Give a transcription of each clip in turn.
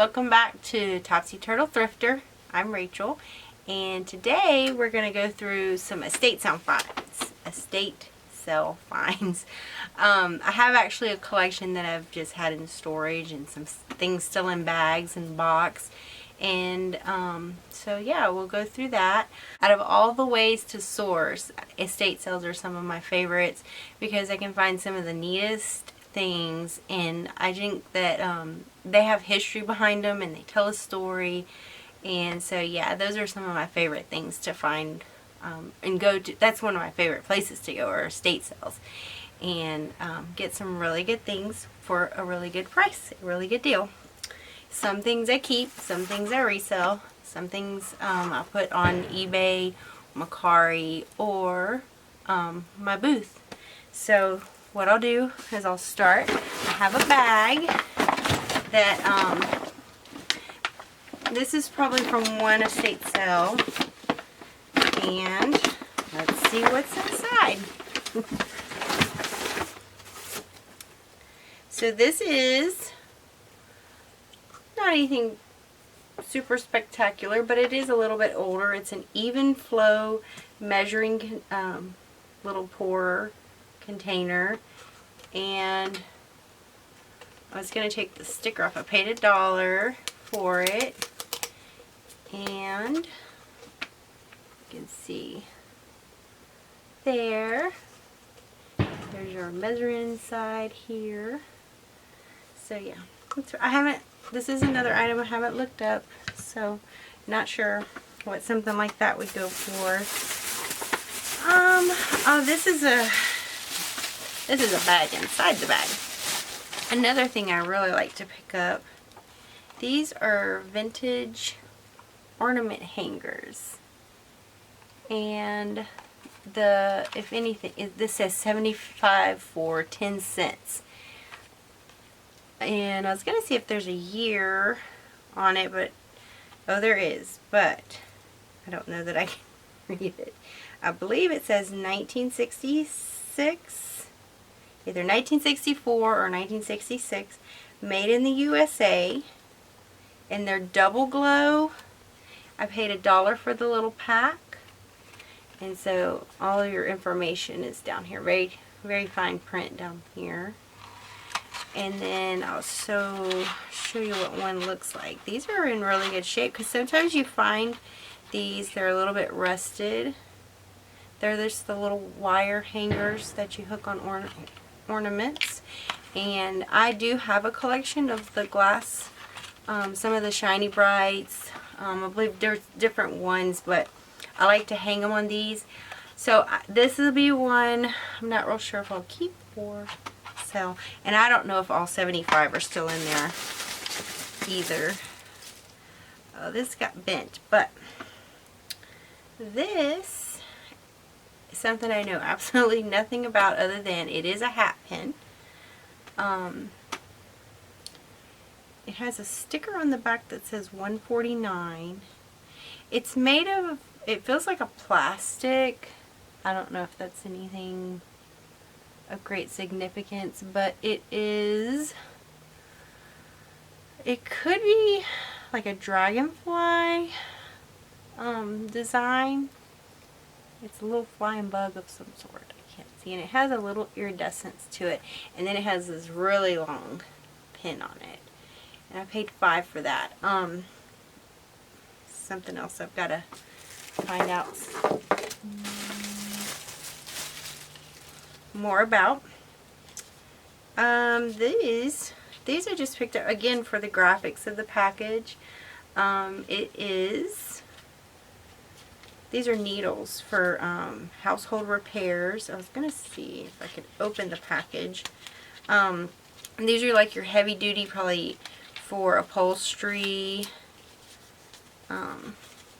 welcome back to Topsy Turtle Thrifter. I'm Rachel, and today we're going to go through some estate sale finds. I have actually a collection that I've just had in storage and some things still in bags and box. And so yeah, we'll go through that. Out of all the ways to source, estate sales are some of my favorites because I can find some of the neatest things, and I think that they have history behind them and they tell a story. And so yeah, those are some of my favorite things to find and go to. That's one of my favorite places to go, are estate sales, and get some really good things for a really good price, a really good deal. Some things I keep, some things I resell, some things I put on eBay, Mercari, or my booth. So what I'll do is I'll start. I have a bag that this is probably from one estate sale, and let's see what's inside. So this is not anything super spectacular, but it is a little bit older. It's an even flow measuring little pour container, and I was going to take the sticker off. I paid $1 for it, and you can see there's your measuring inside here. So yeah, this is another item I haven't looked up, so not sure what something like that would go for. Oh, this is a bag inside the bag. Another thing I really like to pick up, these are vintage ornament hangers, and if anything, this says 75 for 10 cents. And I was going to see if there's a year on it, but oh, there is, but I don't know that I can read it. I believe it says 1966, either 1964 or 1966, made in the USA, and they're double glow. I paid $1 for the little pack, and so all of your information is down here. Very, very fine print down here. And then I'll show you what one looks like. These are in really good shape, because sometimes you find these, they're a little bit rusted. They're just the little wire hangers that you hook on ornaments. And I do have a collection of the glass, some of the Shiny Brights. I believe there's different ones, but I like to hang them on these. So this will be one I'm not real sure if I'll keep or sell. And I don't know if all 75 are still in there either. Oh, this got bent, but this is something I know absolutely nothing about, other than it is a hat pin. It has a sticker on the back that says $1.49. It's made of, it feels like a plastic. I don't know if that's anything of great significance, but it could be like a dragonfly design. It's a little flying bug of some sort. I can't see, and it has a little iridescence to it, and then it has this really long pin on it, and I paid $5 for that. Something else I've got to find out more about. These are just picked up again for the graphics of the package. These are needles for household repairs. I was gonna see if I could open the package. These are like your heavy duty, probably for upholstery.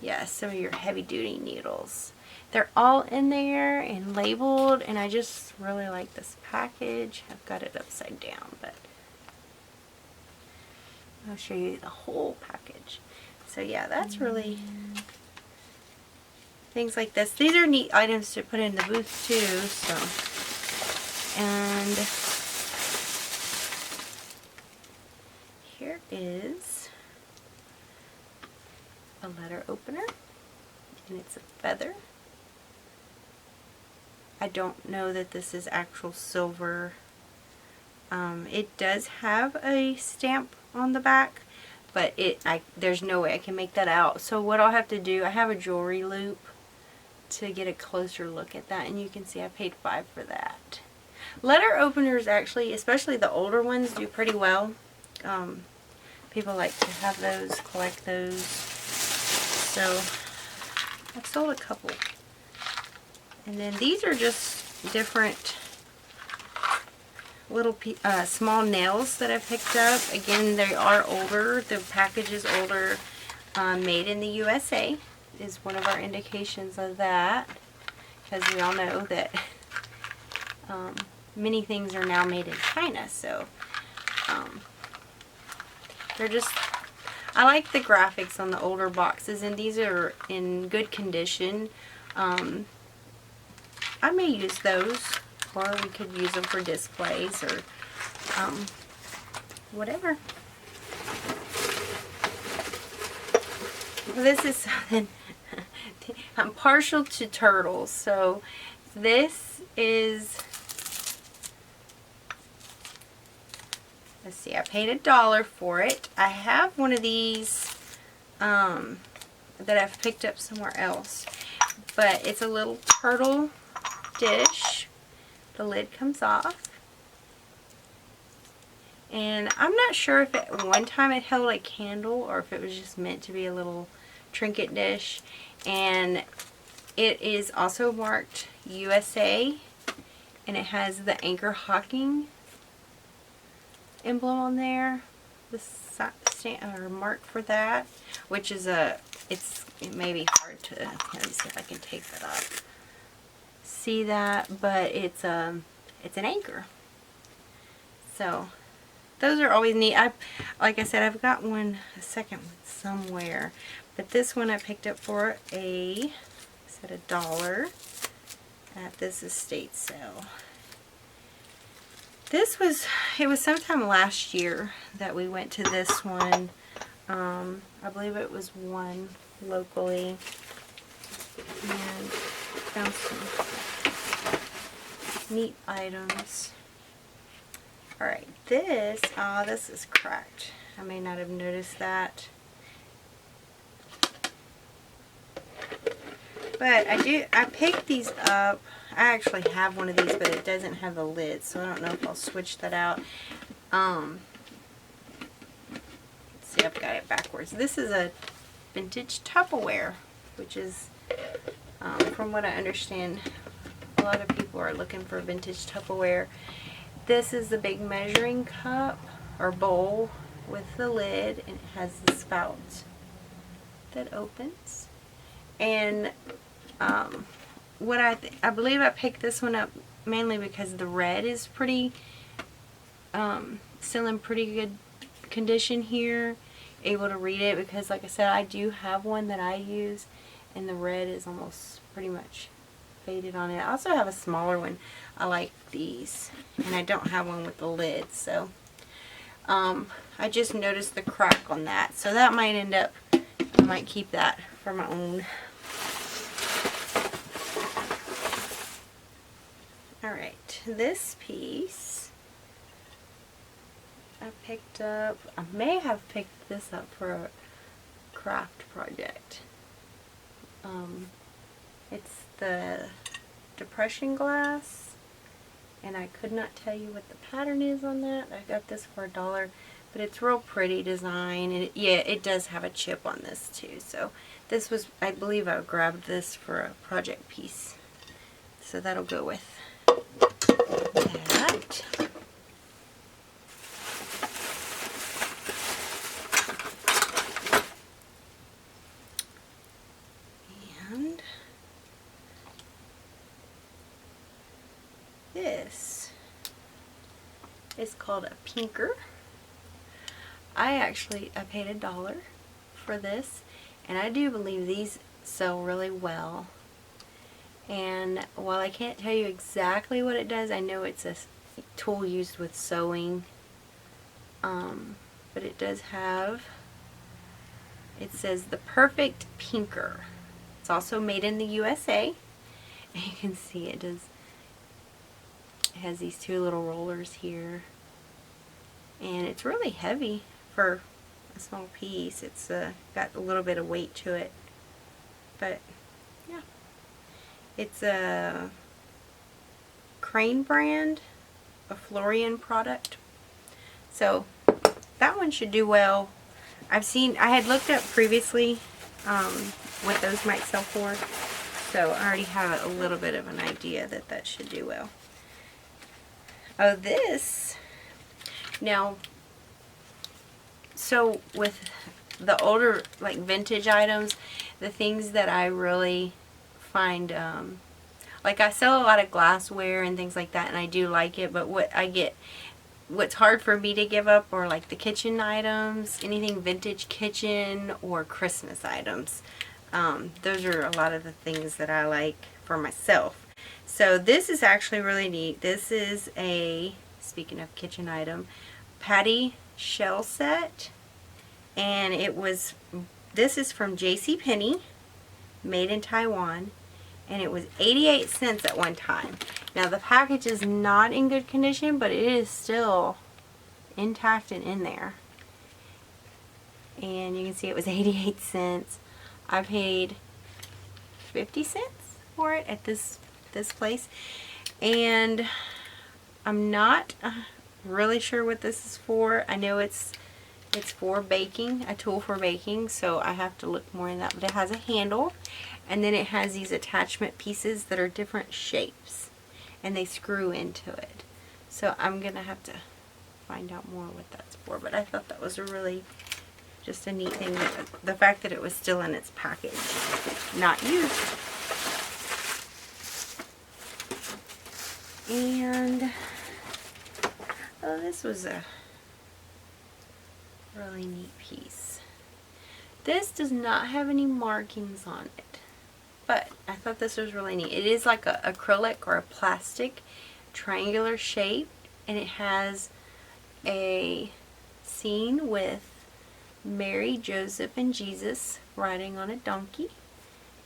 Yeah, some of your heavy duty needles. They're all in there and labeled, and I just really like this package. I've got it upside down, but I'll show you the whole package. So yeah, that's really things like this. These are neat items to put in the booth too. So, and here is a letter opener, and it's a feather. I don't know that this is actual silver. It does have a stamp on the back, but there's no way I can make that out. So what I'll have to do, I have a jewelry loop to get a closer look at that, and you can see I paid $5 for that. Letter openers actually, especially the older ones, do pretty well. People like to have those, collect those. So I've sold a couple. And then these are just different little small nails that I've picked up. Again, they are older. The package is older. Made in the USA is one of our indications of that, because we all know that many things are now made in China. So they're just, I like the graphics on the older boxes, and these are in good condition. I may use those, or we could use them for displays or whatever. This is something, I'm partial to turtles, so this is, let's see, I paid $1 for it. I have one of these that I've picked up somewhere else, but it's a little turtle dish. The lid comes off, and I'm not sure if at one time it held a candle or if it was just meant to be a little trinket dish. And it is also marked USA, and it has the Anchor Hocking emblem on there, the or mark for that, which is it may be hard to, let me see if I can take that off. See that, but it's an anchor. So those are always neat. Like I said, I've got a second one somewhere, but this one I picked up for $1 at this estate sale. It was sometime last year that we went to this one. I believe it was one locally, and found some neat items. Alright, this is cracked. I may not have noticed that. But I picked these up. I actually have one of these, but it doesn't have the lid, so I don't know if I'll switch that out. Let's see, I've got it backwards. This is a vintage Tupperware, which is, from what I understand, a lot of people are looking for vintage Tupperware. This is the big measuring cup or bowl with the lid, and it has the spout that opens. And what I believe I picked this one up mainly because the red is pretty still in pretty good condition here. Able to read it, because like I said, I do have one that I use, and the red is almost pretty much faded on it. I also have a smaller one. I like these, and I don't have one with the lid, so I just noticed the crack on that, so that might end up, I might keep that for my own. Alright, this piece I picked up, I may have picked this up for a craft project. It's the depression glass, and I could not tell you what the pattern is on that. I got this for $1, but it's real pretty design, and it does have a chip on this too. So this was, I believe I grabbed this for a project piece, so that'll go with that. And this is called a pinker. I paid $1 for this, and I do believe these sell really well. And while I can't tell you exactly what it does, I know it's a tool used with sewing, but it does have It says the perfect pinker. It's also made in the USA. And you can see it has these two little rollers here. And it's really heavy for a small piece. It's got a little bit of weight to it. But yeah. It's a Crane brand, a Florian product. So that one should do well. I had looked up previously what those might sell for. So I already have a little bit of an idea that should do well. Oh, this. Now, so with the older, like vintage items, the things that I really find, like I sell a lot of glassware and things like that, and I do like it, but what's hard for me to give up are like the kitchen items, anything vintage kitchen or Christmas items. Those are a lot of the things that I like for myself. So this is actually really neat. This is speaking of kitchen item, patty shell set. And this is from JCPenney, made in Taiwan. And it was 88 cents at one time. Now the package is not in good condition, but it is still intact and in there. And you can see it was 88 cents. I paid 50 cents for it at this place. And I'm not really sure what this is for. I know it's for baking, a tool for baking, so I have to look more in that. But it has a handle, and then it has these attachment pieces that are different shapes, and they screw into it. So I'm gonna have to find out more what that's for. But I thought that was just a neat thing, the fact that it was still in its package, not used. And oh, this was a really neat piece. This does not have any markings on it, but I thought this was really neat. It is like a acrylic or a plastic triangular shape, and it has a scene with Mary, Joseph, and Jesus riding on a donkey.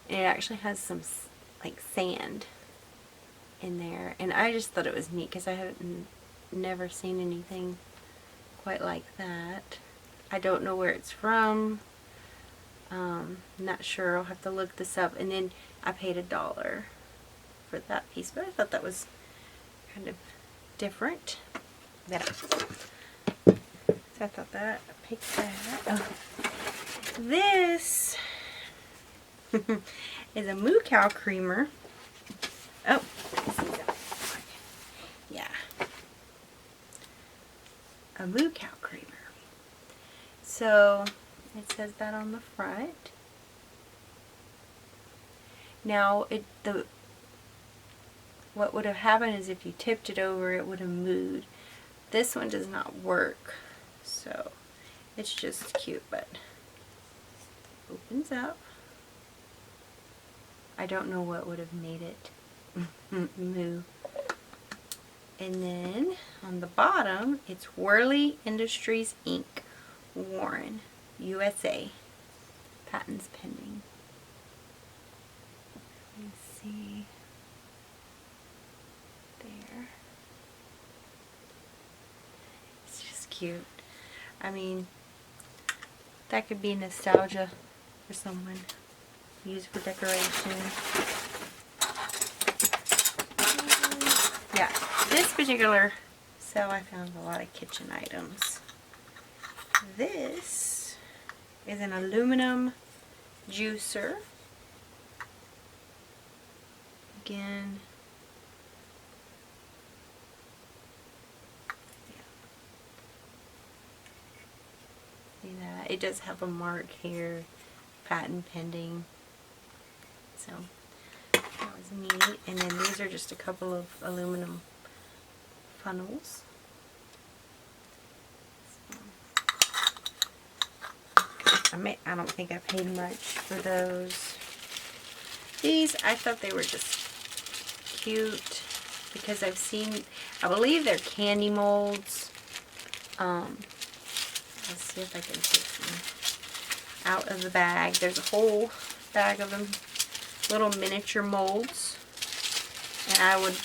And it actually has some like sand in there, and I just thought it was neat because I haven't never seen anything quite like that. I don't know where it's from. Not sure. I'll have to look this up. And then I paid $1 for that piece, but I thought that was kind of different. Yeah. So I thought that I picked that. Oh. This is a moo cow creamer. Oh, yeah, a moo cow creamer. So it says that on the front. Now what would have happened is if you tipped it over, it would have mooed. This one does not work, so it's just cute, but opens up. I don't know what would have made it moo. And then on the bottom, it's Whirly Industries Inc. Warren, USA. Patents pending. Let me see. There. It's just cute. I mean, that could be nostalgia for someone. Used for decoration. Yeah, this particular sale I found a lot of kitchen items. This is an aluminum juicer. Again, yeah. See that? It does have a mark here, patent pending. So that was neat. And then these are just a couple of aluminum funnels. I don't think I paid much for those. These, I thought they were just cute because I believe they're candy molds. Let's see if I can take some out of the bag. There's a whole bag of them, little miniature molds. And I would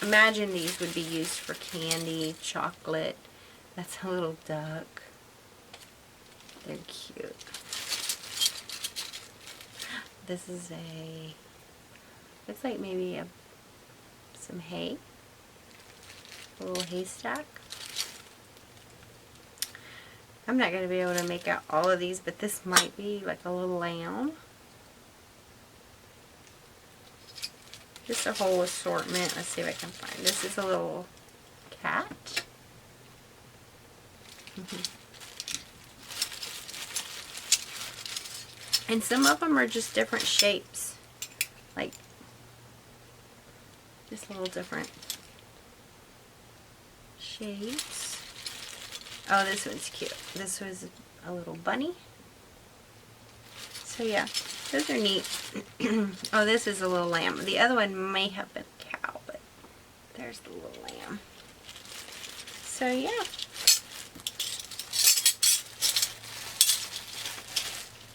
imagine these would be used for candy, chocolate. That's a little duck. They're cute. This is looks like maybe some hay. A little haystack. I'm not going to be able to make out all of these, but this might be like a little lamb. Just a whole assortment. Let's see if I can find. This is a little cat. And some of them are just different shapes. Like, just a little different shapes. Oh, this one's cute. This was a little bunny. So yeah, those are neat. Oh, this is a little lamb. The other one may have been a cow, but there's the little lamb. So yeah.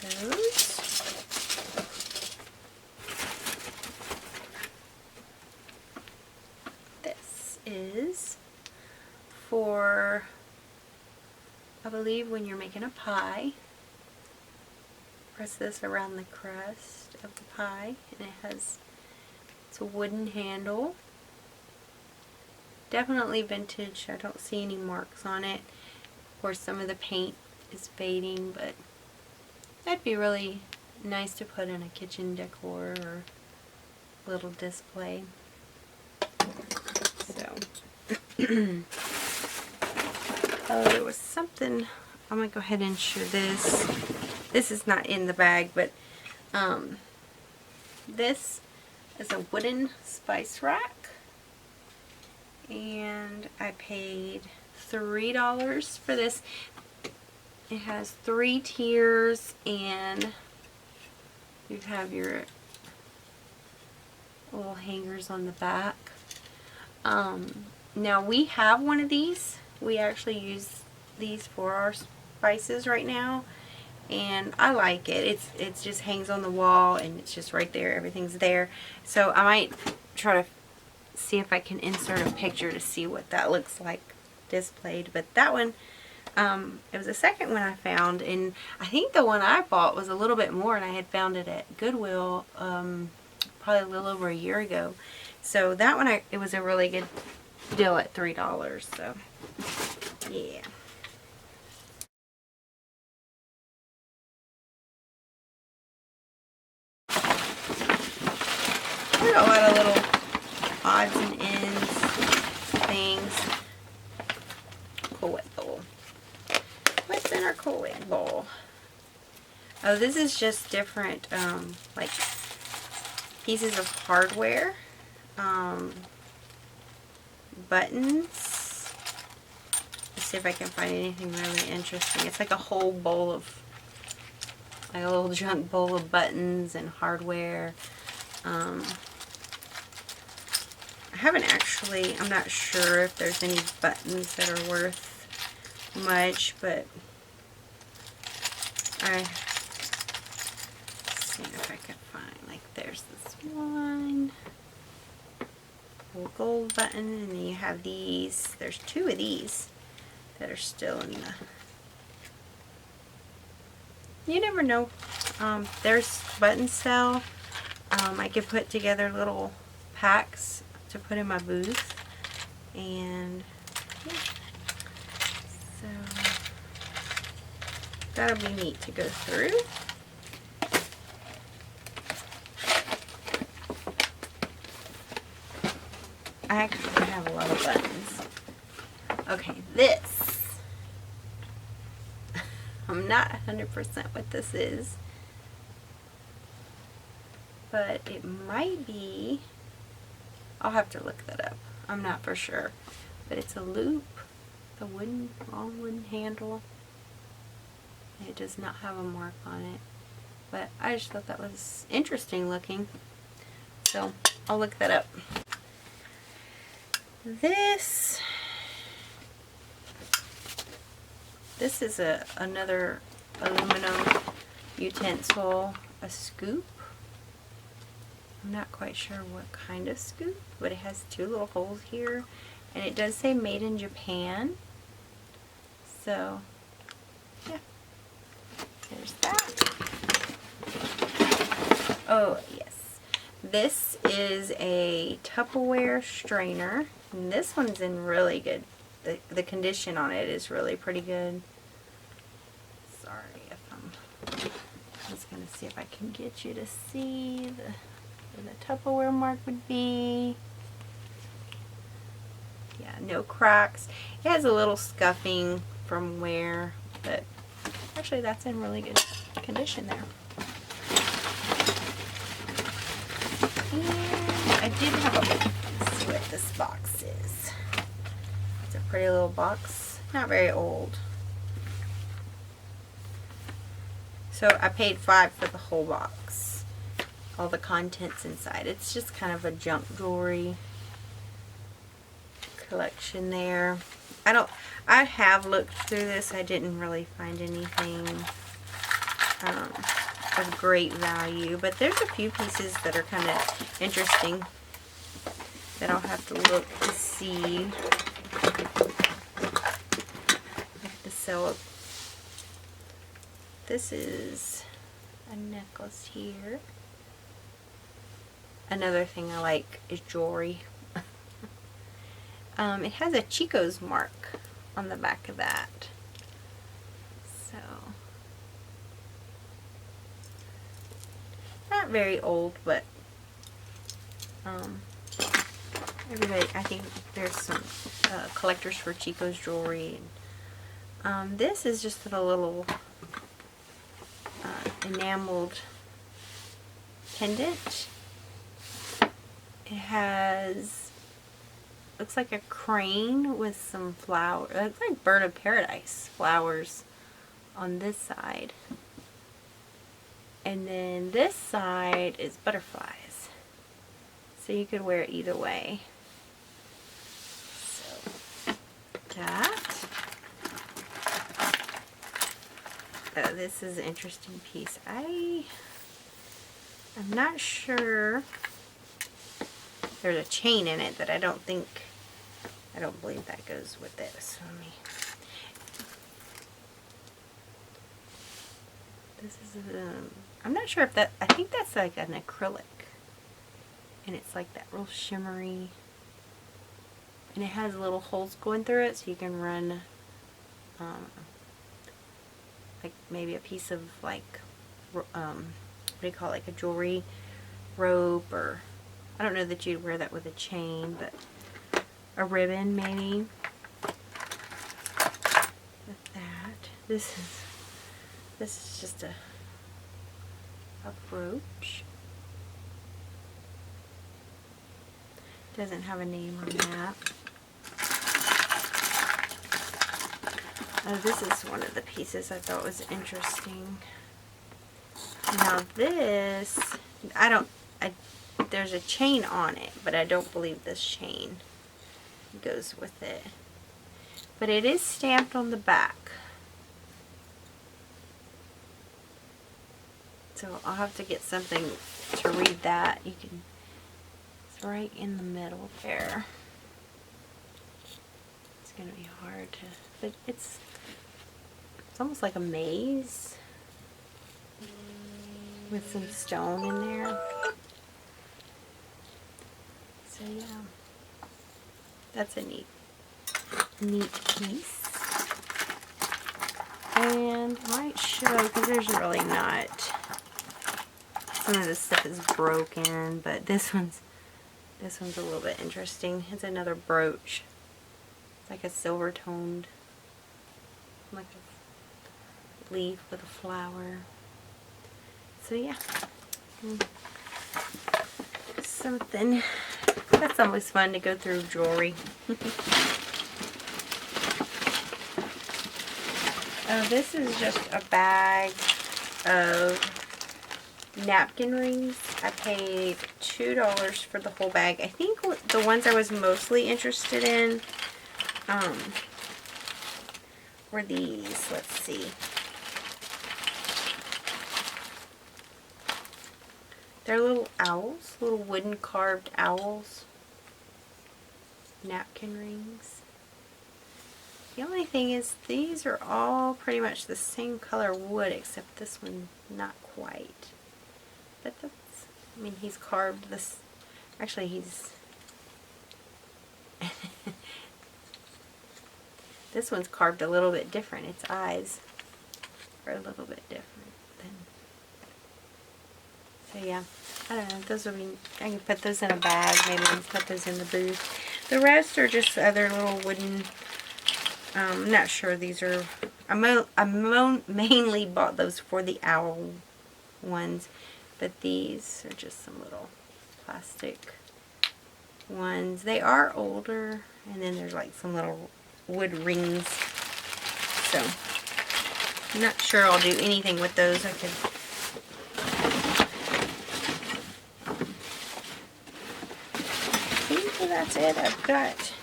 Those. This is for, I believe, when you're making a pie. Press this around the crust of the pie, and it's a wooden handle. Definitely vintage. I don't see any marks on it. Of course, some of the paint is fading, but that'd be really nice to put in a kitchen decor or little display. So, oh, there was something. I'm gonna go ahead and show this. This is not in the bag, but this is a wooden spice rack, and I paid $3 for this. It has 3 tiers, and you have your little hangers on the back. Now we have one of these. We actually use these for our spices right now, and I like it. It just hangs on the wall, and it's just right there. Everything's there. So I might try to see if I can insert a picture to see what that looks like displayed. But that one, it was the second one I found, and I think the one I bought was a little bit more, and I had found it at Goodwill probably a little over a year ago. So that one, it was a really good deal at $3. So yeah. There's a lot of little odds and ends things. Cool Whip bowl. What's in our Cool Whip bowl? Oh, this is just different, like pieces of hardware, buttons. Let's see if I can find anything really interesting. It's like a whole bowl of, like a little junk bowl of buttons and hardware. I haven't actually, I'm not sure if there's any buttons that are worth much, but let's see if I can find, like there's this one, little gold button, and then you have these, there's 2 of these that are still in the, you never know. There's button cell. I could put together little packs to put in my booth, and yeah, so that'll be neat to go through. I actually have a lot of buttons. Okay, this, I'm not 100% what this is, but it might be, I'll have to look that up. I'm not for sure. But it's a loop, the wooden, long wooden handle. And it does not have a mark on it. But I just thought that was interesting looking. So I'll look that up. This is another aluminum utensil, a scoop. I'm not quite sure what kind of scoop, but it has 2 little holes here, and it does say made in Japan. So yeah, there's that. Oh yes, this is a Tupperware strainer, and this one's in really good. The condition on it is really pretty good. Sorry if I'm just gonna see if I can get you to see where the Tupperware mark would be. Yeah, no cracks. It has a little scuffing from wear, but actually that's in really good condition there. And I did have let's see what this box is. It's a pretty little box, not very old. So I paid $5 for the whole box. All the contents inside. It's just kind of a junk jewelry collection there. I have looked through this. I didn't really find anything of great value, but there's a few pieces that are kind of interesting that I'll have to look to see. I have to sell it. This is a necklace here. Another thing I like is jewelry. It has a Chico's mark on the back of that. So, not very old, but everybody, I think there's some collectors for Chico's jewelry. This is just a little enameled pendant. It has, looks like a crane with some flowers. It looks like bird of paradise flowers on this side. And then this side is butterflies. So you could wear it either way. So that. Oh, this is an interesting piece. I'm not sure. There's a chain in it that I don't believe that goes with this. This is I'm not sure if that, I think that's like an acrylic. And it's like that real shimmery. And it has little holes going through it, so you can run like maybe a piece of like, what do you call it, like a jewelry rope, or I don't know that you'd wear that with a chain, but a ribbon maybe. With that, this is just a brooch. Doesn't have a name on that. Oh, this is one of the pieces I thought was interesting. Now this, there's a chain on it, but I don't believe this chain goes with it. But it is stamped on the back. So I'll have to get something to read that. You can, it's right in the middle there. It's going to be hard to, but it's almost like a maze with some stone in there. So yeah, that's a neat piece. And I might show, because there's really not, some of this stuff is broken, but this one's a little bit interesting. It's another brooch. It's like a silver toned, like a leaf with a flower. So yeah, something that's always fun to go through jewelry. This is just a bag of napkin rings. I paid $2 for the whole bag. I think the ones I was mostly interested in were these. Let's see. They're little owls, little wooden carved owls. Napkin rings. The only thing is these are all pretty much the same color wood, except this one not quite. But that's, I mean, he's carved this, actually he's, this one's carved a little bit different. Its eyes are a little bit different. So yeah, I don't know, those will be, I can put those in a bag maybe and put those in the booth. The rest are just other little wooden, I'm not sure these are, I mainly bought those for the owl ones, but these are just some little plastic ones. They are older, and then there's like some little wood rings, so I'm not sure I'll do anything with those. I could, I think that's it. I've got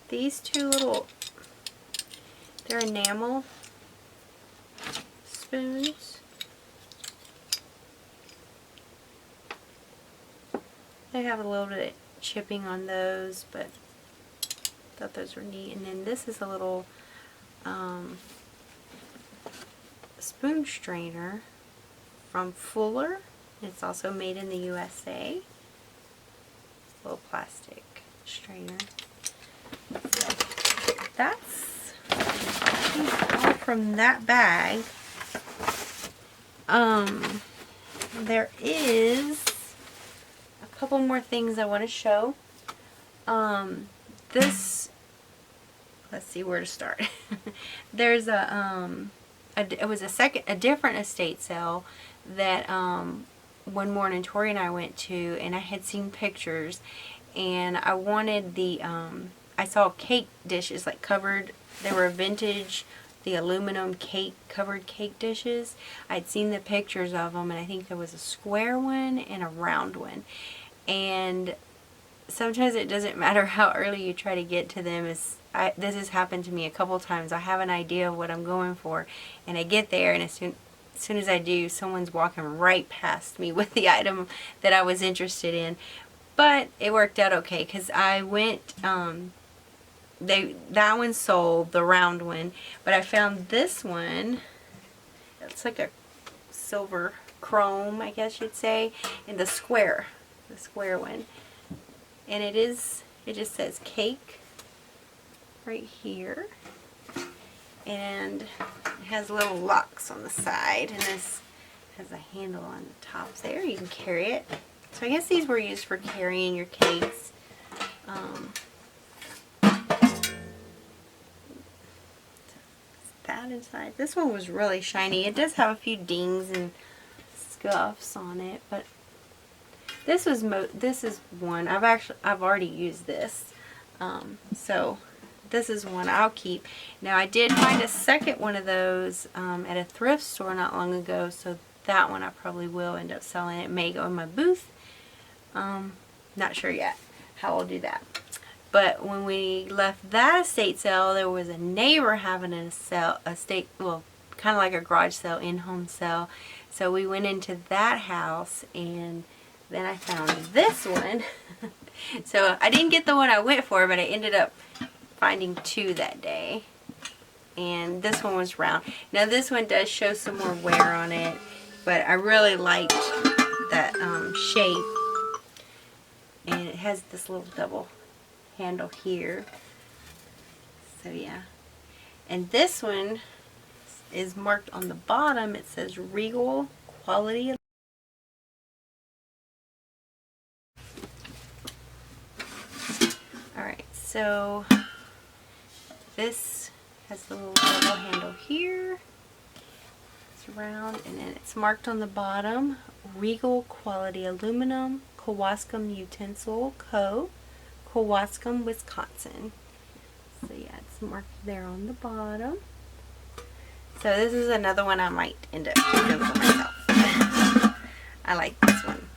these two little, they're enamel spoons. They have a little bit of chipping on those, but I thought those were neat. And then this is a little spoon strainer from Fuller. It's also made in the USA. It's a little plastic strainer. So that's all from that bag. There is a couple more things I want to show. This, let's see where to start. There's it was a different estate sale that one morning Tori and I went to, and I had seen pictures, and I wanted the I saw cake dishes like covered. They were vintage, the aluminum covered cake dishes. I'd seen the pictures of them, and I think there was a square one and a round one. And sometimes it doesn't matter how early you try to get to them. This has happened to me a couple times. I have an idea of what I'm going for, and I get there, and as soon as I do, someone's walking right past me with the item that I was interested in. But it worked out okay, because I went, that one sold, the round one, but I found this one. It's like a silver chrome, I guess you'd say, in the square one. And it just says cake right here, and it has little locks on the side, and this has a handle on the top there. You can carry it. So I guess these were used for carrying your cakes. That inside. This one was really shiny. It does have a few dings and scuffs on it, but this is one I've already used this. So this is one I'll keep. Now I did find a second one of those at a thrift store not long ago, so that one I probably will end up selling. It may go in my booth. Not sure yet how I'll do that. But when we left that estate sale, there was a neighbor having a well, kind of like a garage sale, in-home sale. So we went into that house, and then I found this one. So I didn't get the one I went for, but I ended up finding two that day. And this one was round. Now this one does show some more wear on it, but I really liked that shape. And it has this little double handle here. So yeah. And this one is marked on the bottom. It says Regal Quality. Alright, so this has the little double handle here. It's round, and then it's marked on the bottom, Regal Quality Aluminum, Kewaskum Utensil Co., Kewaskum, Wisconsin. So yeah, it's marked there on the bottom. So this is another one I might end up doing for myself. I like this one.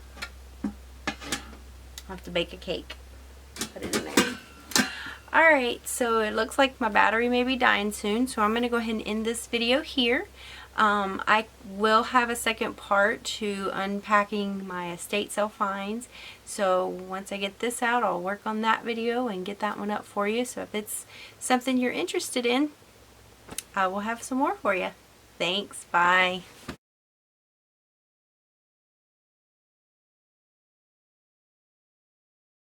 I'll have to bake a cake. Put it in there. Alright, so it looks like my battery may be dying soon, so I'm going to go ahead and end this video here. I will have a second part to unpacking my estate sale finds. So once I get this out, I'll work on that video and get that one up for you. So if it's something you're interested in, I will have some more for you. Thanks. Bye.